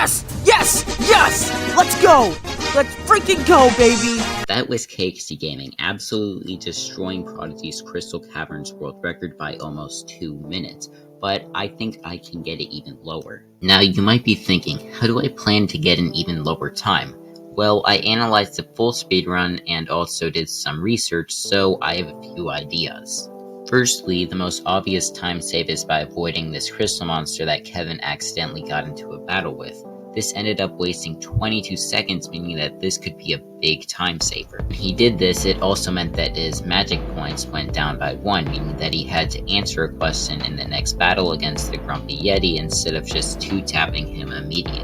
Yes! Yes! Yes! Let's go! Let's freaking go, baby! That was KXD Gaming, absolutely destroying Prodigy's Crystal Caverns world record by almost 2 minutes, but I think I can get it even lower. Now you might be thinking, how do I plan to get an even lower time? Well, I analyzed the full speedrun and also did some research, so I have a few ideas. Firstly, the most obvious time save is by avoiding this crystal monster that Kevin accidentally got into a battle with. This ended up wasting 22 seconds, meaning that this could be a big time saver. When he did this, it also meant that his magic points went down by 1, meaning that he had to answer a question in the next battle against the Grumpy Yeti instead of just 2-tapping him immediately.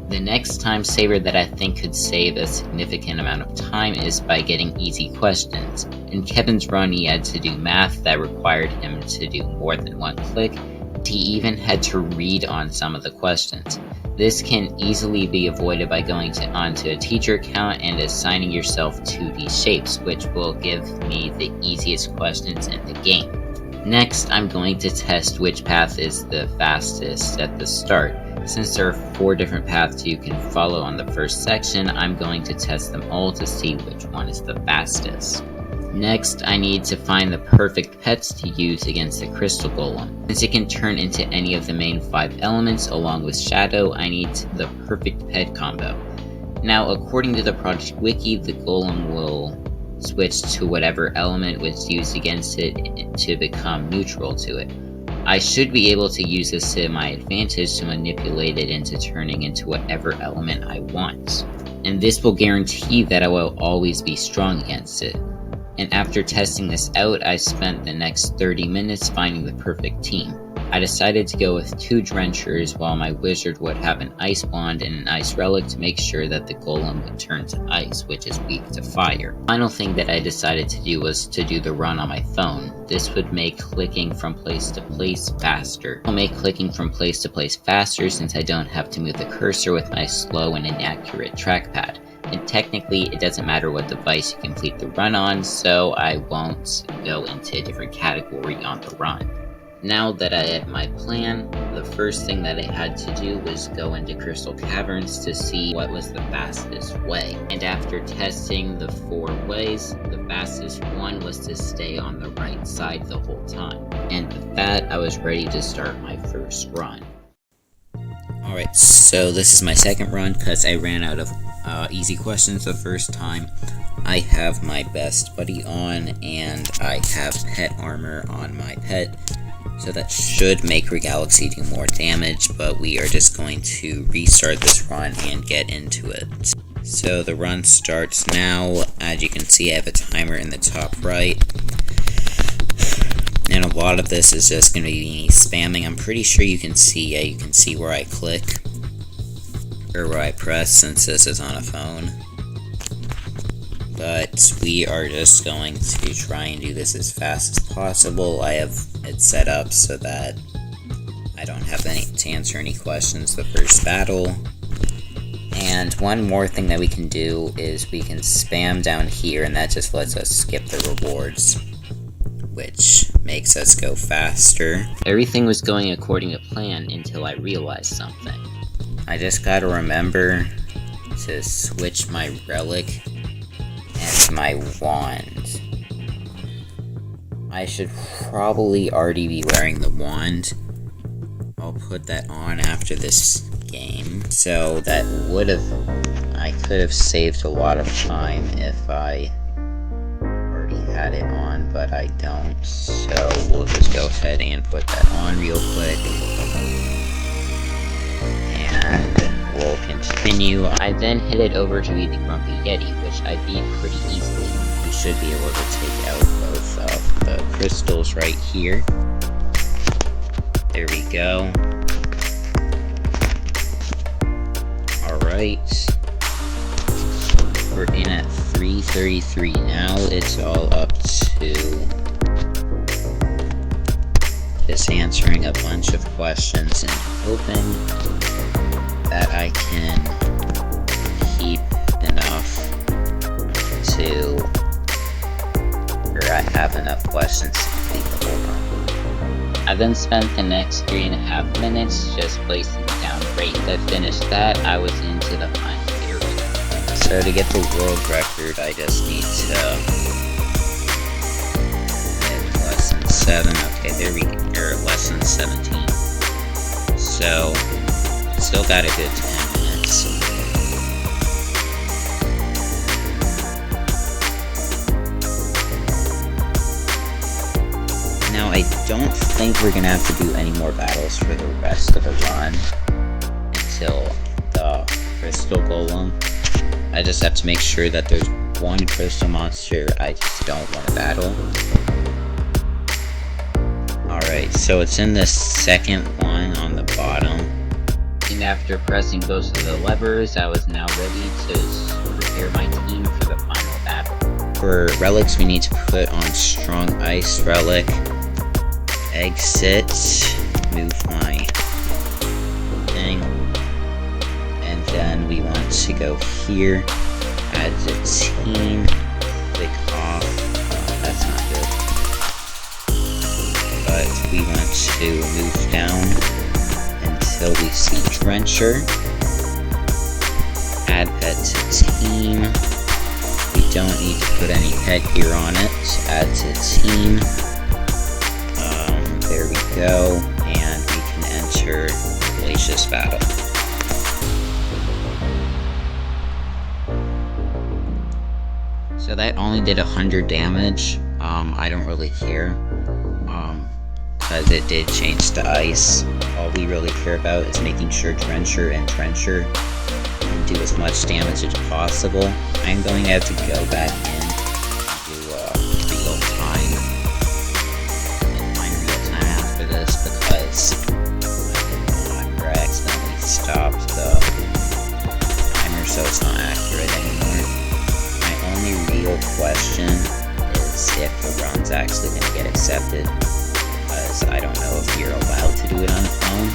The next time saver that I think could save a significant amount of time is by getting easy questions. In Kevin's run, he had to do math that required him to do more than 1 click. He even had to read on some of the questions. This can easily be avoided by going onto a teacher account and assigning yourself to these shapes, which will give me the easiest questions in the game. Next, I'm going to test which path is the fastest at the start. Since there are 4 different paths you can follow on the first section, I'm going to test them all to see which one is the fastest. Next, I need to find the perfect pets to use against the Crystal Golem. Since it can turn into any of the main 5 elements along with Shadow, I need the perfect pet combo. Now, according to the Prodigy Wiki, the Golem will switch to whatever element was used against it to become neutral to it. I should be able to use this to my advantage to manipulate it into turning into whatever element I want. And this will guarantee that I will always be strong against it. And after testing this out, I spent the next 30 minutes finding the perfect team. I decided to go with 2 Drenchers while my wizard would have an ice wand and an ice relic to make sure that the golem would turn to ice, which is weak to fire. Final thing that I decided to do was to do the run on my phone. This would make clicking from place to place faster. It'll make clicking from place to place faster since I don't have to move the cursor with my slow and inaccurate trackpad. And technically, it doesn't matter what device you complete the run on, so I won't go into a different category on the run. Now that I had my plan, the first thing that I had to do was go into Crystal Caverns to see what was the fastest way. And after testing the 4 ways, the fastest one was to stay on the right side the whole time. And with that, I was ready to start my first run. Alright, so this is my second run because I ran out of easy questions the first time. I have my best buddy on, and I have pet armor on my pet, so that should make Galaxy do more damage, but we are just going to restart this run and get into it. So the run starts now. As you can see, I have a timer in the top right. And a lot of this is just going to be me spamming. I'm pretty sure you can see where I click, or where I press, since this is on a phone. But we are just going to try and do this as fast as possible. I have it set up so that I don't have to answer any questions the first battle. And one more thing that we can do is we can spam down here, and that just lets us skip the rewards, which makes us go faster. Everything was going according to plan until I realized something. I just gotta remember to switch my relic and my wand. I should probably already be wearing the wand. I'll put that on after this game. So that I could have saved a lot of time if I already had it on, but I don't. So we'll just go ahead and put that on real quick. And we'll continue. I then headed over to beat the Grumpy Yeti, which I beat pretty easily. You should be able to take out both of the crystals right here. There we go. Alright. We're in at 333 now. It's all up to just answering a bunch of questions and hoping that I can keep enough to, or I have enough questions to complete the whole run. I then spent the next 3.5 minutes just placing down Great, I finished that. I was into the final area. So to get the world record, I just need to hit less than 7. Okay, there we go. Or less than 17. So, still got a good 10 minutes. Now, I don't think we're gonna have to do any more battles for the rest of the run until the crystal golem. I just have to make sure that there's one crystal monster I just don't want to battle. Alright, so it's in the second one on the bottom. And after pressing both of the levers, I was now ready to prepare my team for the final battle. For relics, we need to put on strong ice relic. Exit, move my thing, and then we want to go here, add the team, click off, that's not good, but we want to move down until we see Drencher, add pet to team, we don't need to put any pet gear on it, add to team. There we go, and we can enter Glacius Battle. So that only did 100 damage. I don't really care, because it did change to ice. All we really care about is making sure Drencher and Trencher can do as much damage as possible. I'm going to have to go back in to real time. Because I accidentally stopped the timer, so it's not accurate anymore. My only real question is if the run's actually going to get accepted, because I don't know if you're allowed to do it on a phone,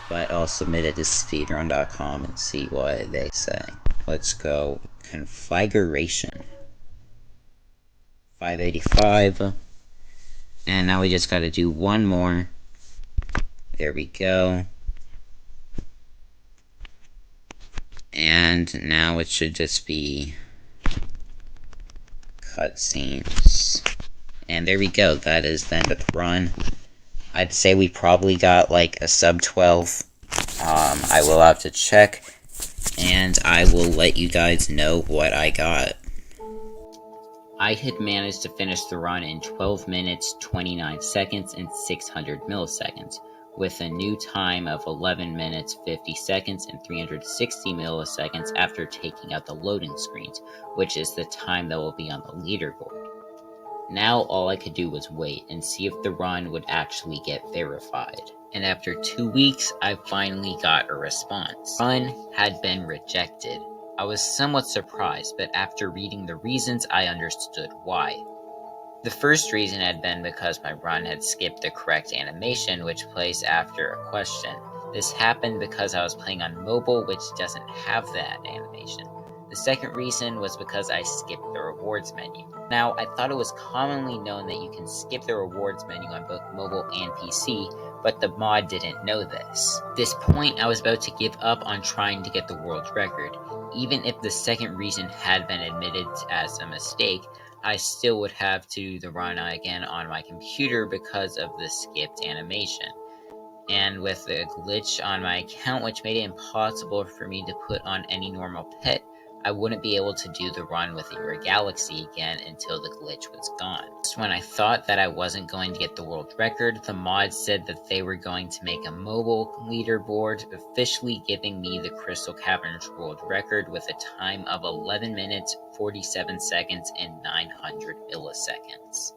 but I'll submit it to speedrun.com and see what they say. Let's go configuration 585. And now we just gotta do one more. There we go. And now it should just be cutscenes. And there we go. That is the end of the run. I'd say we probably got like a sub 12. I will have to check. And I will let you guys know what I got. I had managed to finish the run in 12 minutes, 29 seconds, and 600 milliseconds, with a new time of 11 minutes, 50 seconds, and 360 milliseconds after taking out the loading screens, which is the time that will be on the leaderboard. Now all I could do was wait and see if the run would actually get verified. And after 2 weeks, I finally got a response. The run had been rejected. I was somewhat surprised, but after reading the reasons, I understood why. The first reason had been because my run had skipped the correct animation, which plays after a question. This happened because I was playing on mobile, which doesn't have that animation. The second reason was because I skipped the rewards menu. Now, I thought it was commonly known that you can skip the rewards menu on both mobile and PC, but the mod didn't know this. At this point, I was about to give up on trying to get the world record. Even if the second reason had been admitted as a mistake, I still would have to do the run again on my computer because of the skipped animation. And with a glitch on my account which made it impossible for me to put on any normal pet, I wouldn't be able to do the run with your galaxy again until the glitch was gone. Just when I thought that I wasn't going to get the world record, the mod said that they were going to make a mobile leaderboard, officially giving me the Crystal Caverns world record with a time of 11 minutes, 47 seconds, and 900 milliseconds.